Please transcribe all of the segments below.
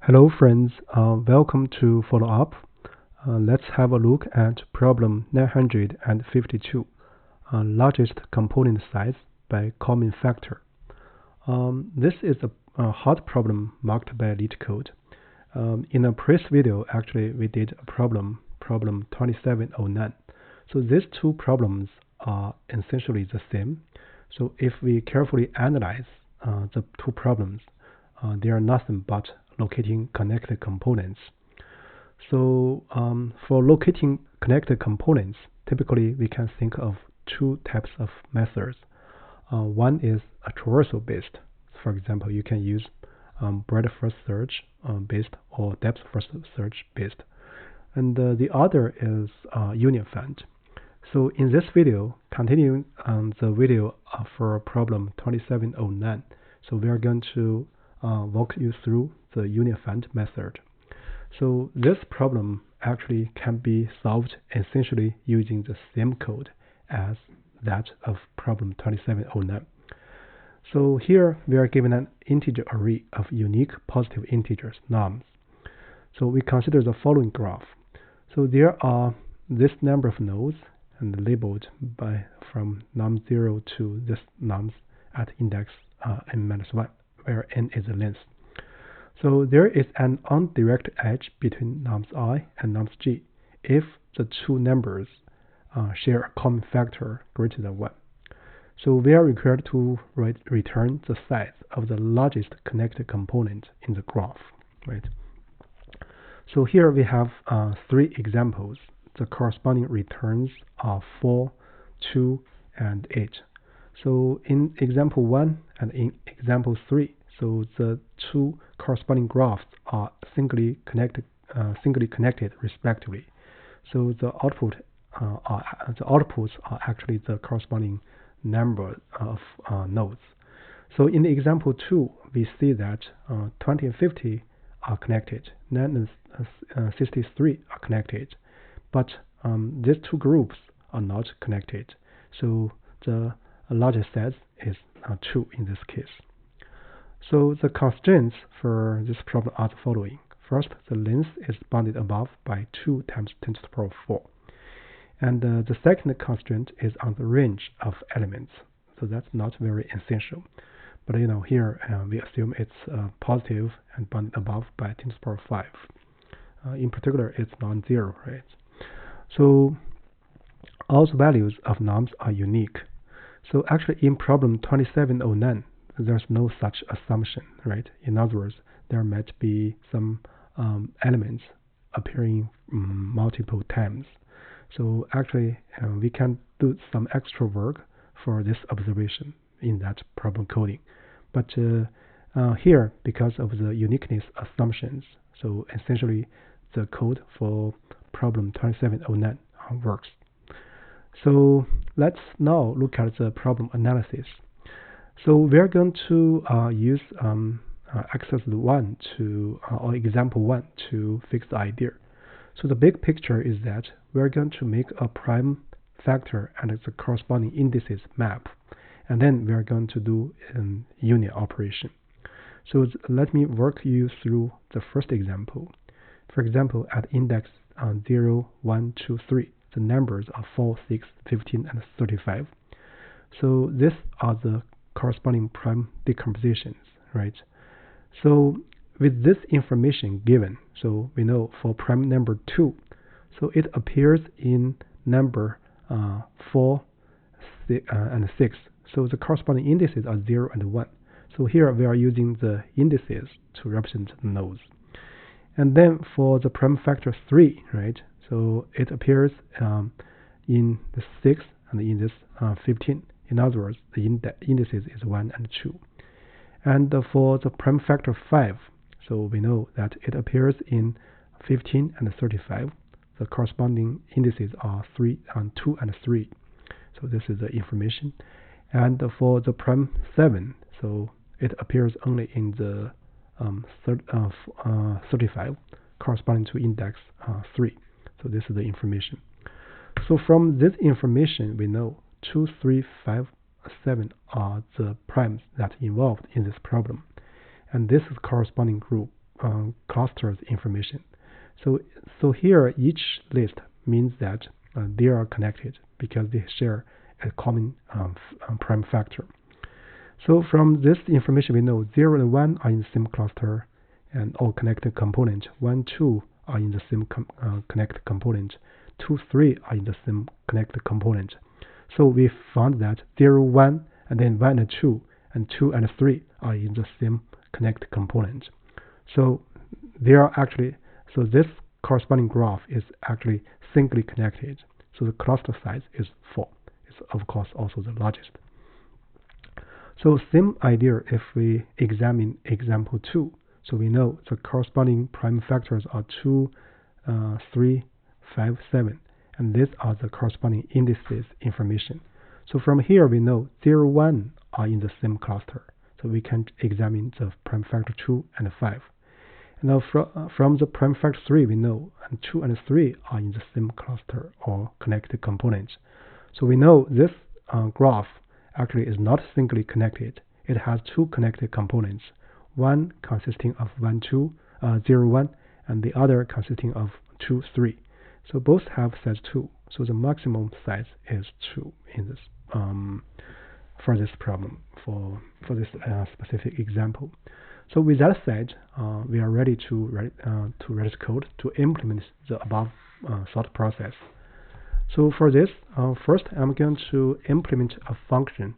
Hello friends, welcome to follow up. Let's have a look at problem 952, largest component size by common factor. This is a hard problem marked by leetcode. In a previous video, actually, we did a problem 2709. So these two problems are essentially the same. So if we carefully analyze the two problems, they are nothing but locating connected components. So for locating connected components, typically we can think of two types of methods. One is a traversal based. For example, you can use breadth first search based or depth first search based. And the other is union find. So in this video, continuing the video for problem 2709, so we are going to walk you through the union find method. So this problem actually can be solved essentially using the same code as that of problem 2709. So here we are given an integer array of unique positive integers, nums. So we consider the following graph. So there are this number of nodes and labeled from num0 to this nums at index n-1, where n is the length. So there is an undirected edge between nums I and nums j if the two numbers share a common factor greater than 1. So we are required to return the size of the largest connected component in the graph, right? So here we have three examples. The corresponding returns are 4, 2, and 8. So in example 1 and in example 3, so the two corresponding graphs are singly connected respectively. So the outputs are actually the corresponding number of nodes. So in example 2, we see that 20 and 50 are connected, 9 and 63 are connected, but these two groups are not connected. So the largest size is 2 in this case. So the constraints for this problem are the following. First, the length is bounded above by 2 times 10 to the power 4. And the second constraint is on the range of elements. So that's not very essential. But here we assume it's positive and bounded above by 10 to the power 5. In particular, it's non-zero, right? So all the values of nums are unique. So actually in problem 2709, there's no such assumption, right? In other words, there might be some elements appearing multiple times. So actually, we can do some extra work for this observation in that problem coding. But here, because of the uniqueness assumptions, so essentially the code for problem 2709 works. So let's now look at the problem analysis. So we're going to use exercise 1 or example 1 to fix the idea. So the big picture is that we're going to make a prime factor and the corresponding indices map, and then we're going to do an union operation. So let me walk you through the first example. For example, at index 0, 1, 2, 3, the numbers are 4, 6, 15, and 35. So these are the corresponding prime decompositions, right? So with this information given, so we know for prime number 2, so it appears in number 4 and 6. So the corresponding indices are 0 and 1. So here we are using the indices to represent the nodes. And then for the prime factor 3, right? So it appears in the 6 and in this 15. In other words, the indices is 1 and 2. And for the prime factor 5, so we know that it appears in 15 and 35. The corresponding indices are 2 and 3. So this is the information. And for the prime 7, so it appears only in the 35, corresponding to index 3. So this is the information. So from this information, we know 2, 3, 5, 7 are the primes that involved in this problem. And this is corresponding group clusters information. So here each list means that they are connected because they share a common prime factor. So from this information we know 0 and 1 are in the same cluster and all connected component. 1, 2 are in the same connected component. 2, 3 are in the same connected component. So we found that 0, 1 and then 1 and 2 and 2 and 3 are in the same connected component. So they are actually, so this corresponding graph is actually singly connected. So the cluster size is 4. It's of course also the largest. So same idea if we examine example 2. So we know the corresponding prime factors are 2, 3, 5, 7. And these are the corresponding indices information. So from here we know 0, 1 are in the same cluster. So we can examine the prime factor 2 and 5. And now from the prime factor 3 we know 2 and 3 are in the same cluster or connected components. So we know this graph actually is not singly connected. It has two connected components, one consisting of 1, 2, 0, 1, and the other consisting of 2, 3. So both have size 2. So the maximum size is 2 in this for this problem, for this specific example. So with that said, we are ready to write code to implement the above thought process. So for this, first I'm going to implement a function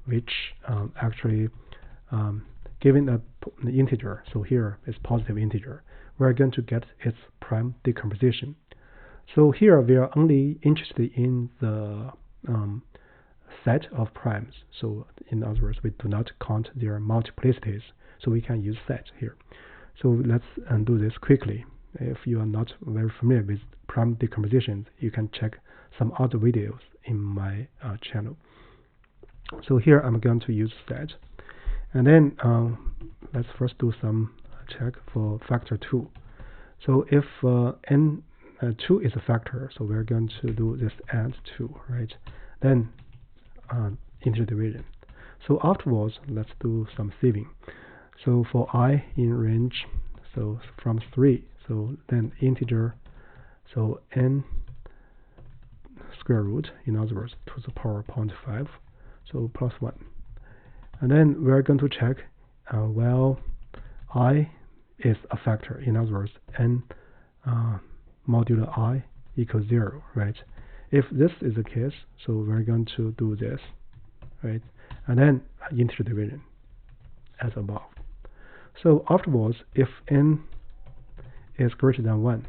which actually given an integer. So here is positive integer. We're going to get its prime decomposition. So here we are only interested in the set of primes. So in other words, we do not count their multiplicities. So we can use set here. So let's do this quickly. If you are not very familiar with prime decompositions, you can check some other videos in my channel. So here I'm going to use set. And then let's first do some check for factor 2. So if n 2 is a factor, so we're going to do this add 2, right? Then integer division. So afterwards, let's do some sieving. So for I in range, so from 3, so then integer, so n square root, in other words, to the power 0.5, so plus 1. And then we're going to check, well, I is a factor, in other words, n modulo I equals 0, right? If this is the case, so we're going to do this, right? And then integer division as above. So afterwards, if n is greater than 1,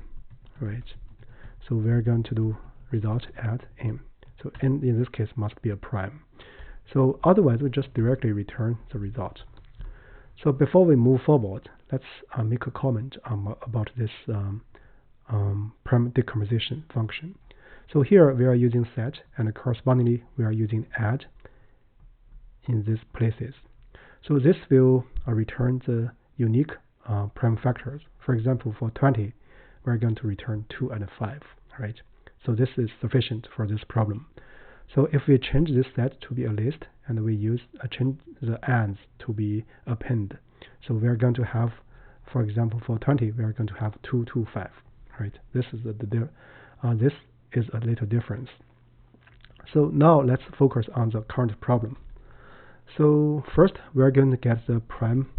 right? So we're going to do result at n. So n in this case must be a prime. So otherwise, we just directly return the result. So before we move forward, let's make a comment about this prime decomposition function. So here we are using set, and correspondingly we are using add in these places. So this will return the unique prime factors. For example, for 20, we're going to return 2 and 5, right? So this is sufficient for this problem. So if we change this set to be a list, and we use change the adds to be append, so we are going to have, for example, for 20, we are going to have 2, 2, 5, right? This is this is a little difference. So now let's focus on the current problem. So first, we are going to get the prime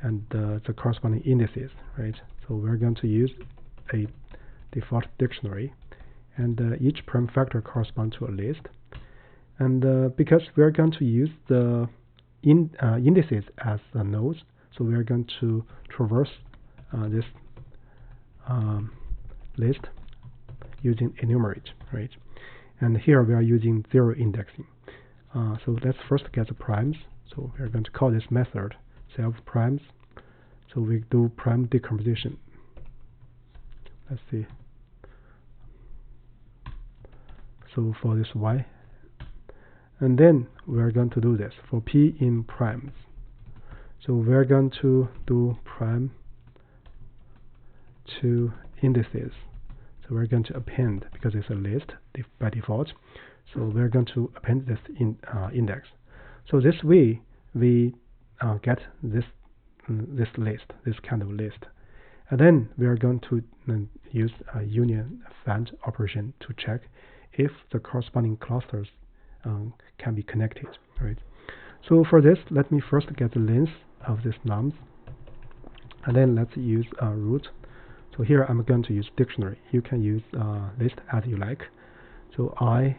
and the corresponding indices, right? So we're going to use a default dictionary, and each prime factor corresponds to a list. And because we're going to use the indices as the nodes, so we're going to traverse this list using enumerate, right? And here we are using 0 indexing. So let's first get the primes. So we're going to call this method self primes. So we do prime decomposition. Let's see. So for this y, and then we're going to do this for p in primes. So we're going to do prime to indices. So we're going to append, because it's a list by default. So we're going to append this in index. So this way we get this this list, this kind of list. And then we are going to use a union find operation to check if the corresponding clusters can be connected, right? So for this, let me first get the length of these nums, and then let's use root. So here I'm going to use dictionary. You can use list as you like. So I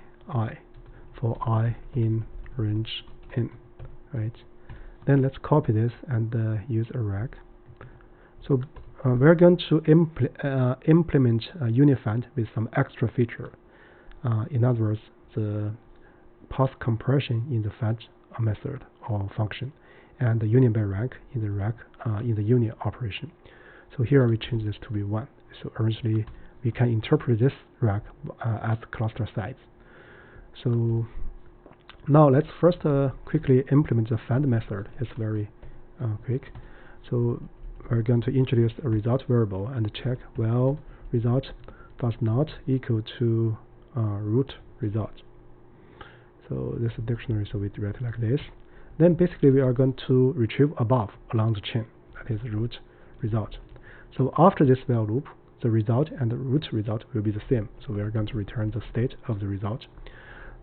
for I in range n, right? Then let's copy this and use a rag. So we're going to implement a union find with some extra feature. In other words, the path compression in the find method or function, and the union by rank in the union operation. So here we change this to be 1. So originally we can interpret this rank as cluster size. So now let's first quickly implement the find method. It's very quick. So we're going to introduce a result variable and check, well, result does not equal to root result. So this is dictionary, so we write like this. Then basically we are going to retrieve above along the chain, that is root result. So after this while loop, the result and the root result will be the same. So we are going to return the state of the result.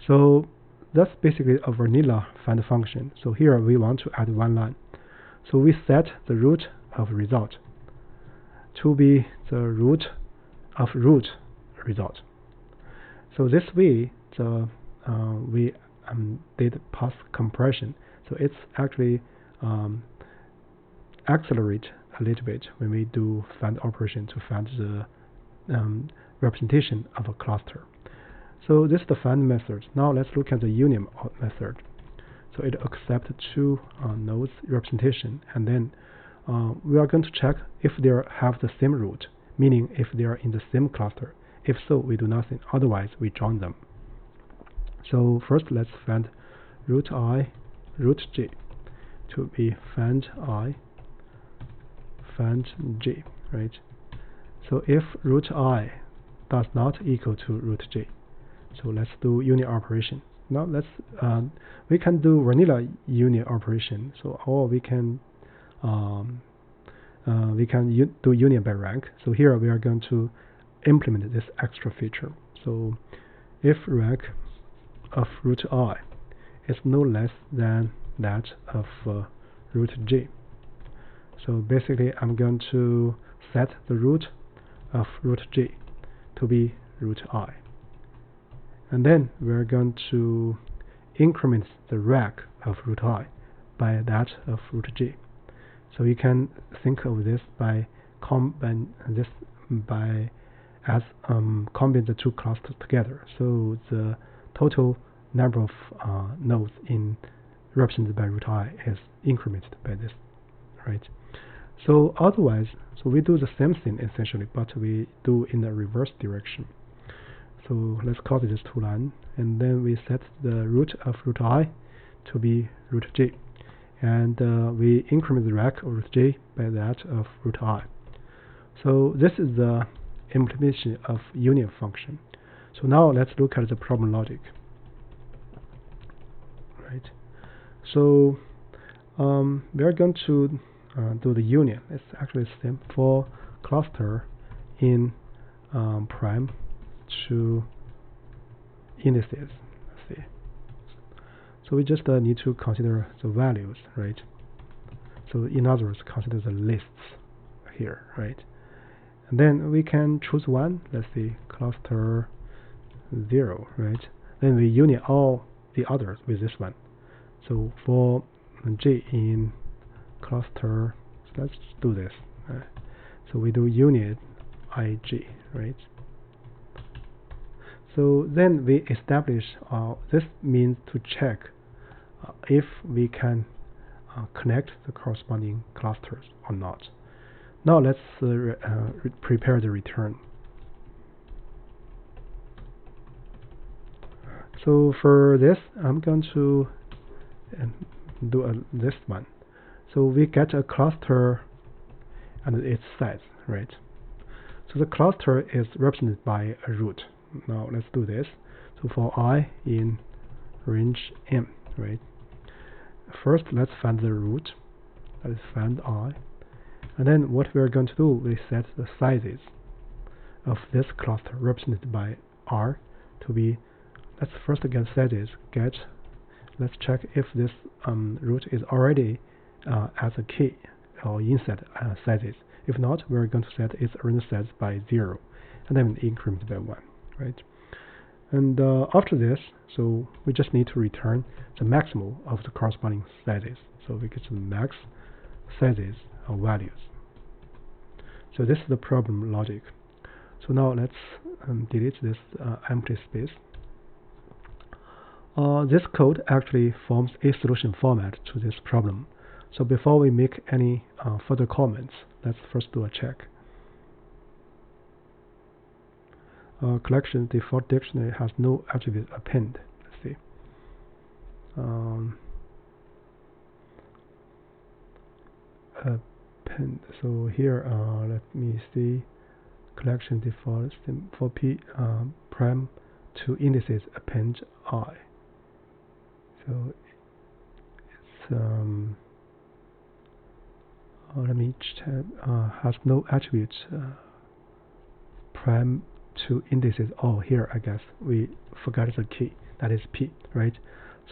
So that's basically a vanilla find function. So here we want to add one line. So we set the root of result to be the root of root result. So this way, we did path compression. So it's actually accelerate a little bit when we do find operation to find the representation of a cluster. So this is the find method. Now let's look at the union method. So it accepts two nodes representation, and then we are going to check if they have the same root, meaning if they are in the same cluster. If so, we do nothing. Otherwise, we join them. So first, let's find root I, root j to be find I, find j, right? So if root I does not equal to root j, so let's do union operation. Now let's we can do vanilla union operation. So or we can do union by rank. So here we are going to implement this extra feature. So if rank of root I is no less than that of root j. So basically I'm going to set the root of root j to be root I. And then we're going to increment the rank of root I by that of root j. So you can think of this by combine the two clusters together. So the total number of nodes represented by root I is incremented by this, right? So otherwise, so we do the same thing essentially, but we do in the reverse direction. So let's copy this two lines, and then we set the root of root I to be root j, and we increment the rank of root j by that of root I. So this is the implementation of union function. So now let's look at the problem logic. Right. So we are going to do the union. It's actually the same for cluster in prime to indices. Let's see. So we just need to consider the values, right? So in other words, consider the lists here, right? And then we can choose one. Let's see, cluster 0, right? Then we union all the others with this one. So for j in cluster, so let's do this. So we do union ij, right? So then we establish this means to check if we can connect the corresponding clusters or not. Now let's prepare the return. So for this, I'm going to do this one. So we get a cluster and its size, right? So the cluster is represented by a root. Now let's do this. So for I in range m, right? First, let's find the root that is find I. And then what we're going to do, we set the sizes of this cluster represented by R to be, let's first get sizes, let's check if this root is already as a key or inset sizes. If not, we're going to set its original size by 0 and then increment by 1, right? And after this, so we just need to return the maximal of the corresponding sizes. So we get the max sizes of values. So this is the problem logic. So now let's delete this empty space. This code actually forms a solution format to this problem. So before we make any further comments, let's first do a check. Collection default dictionary has no attribute append. Let's see. Append. So here, let me see. Collection default for p prime to indices append I. So it's let me check. Has no attributes prime to indices. Oh, here I guess we forgot the key, that is p, right?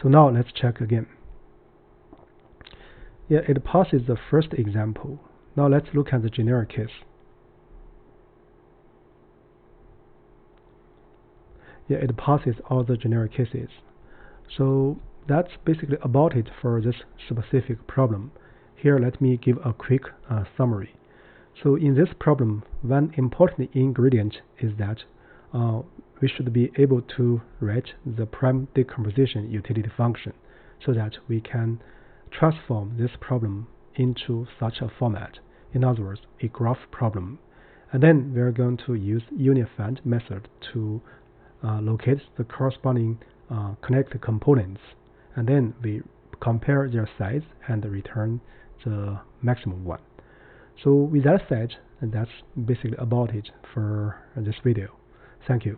So now let's check again. Yeah, it passes the first example. Now let's look at the generic case. Yeah, it passes all the generic cases. So that's basically about it for this specific problem. Here let me give a quick summary. So in this problem, one important ingredient is that we should be able to write the prime decomposition utility function so that we can transform this problem into such a format. In other words, a graph problem. And then we're going to use UniFind method to locate the corresponding connected components. And then we compare their size and return the maximum one. So with that said, that's basically about it for this video. Thank you.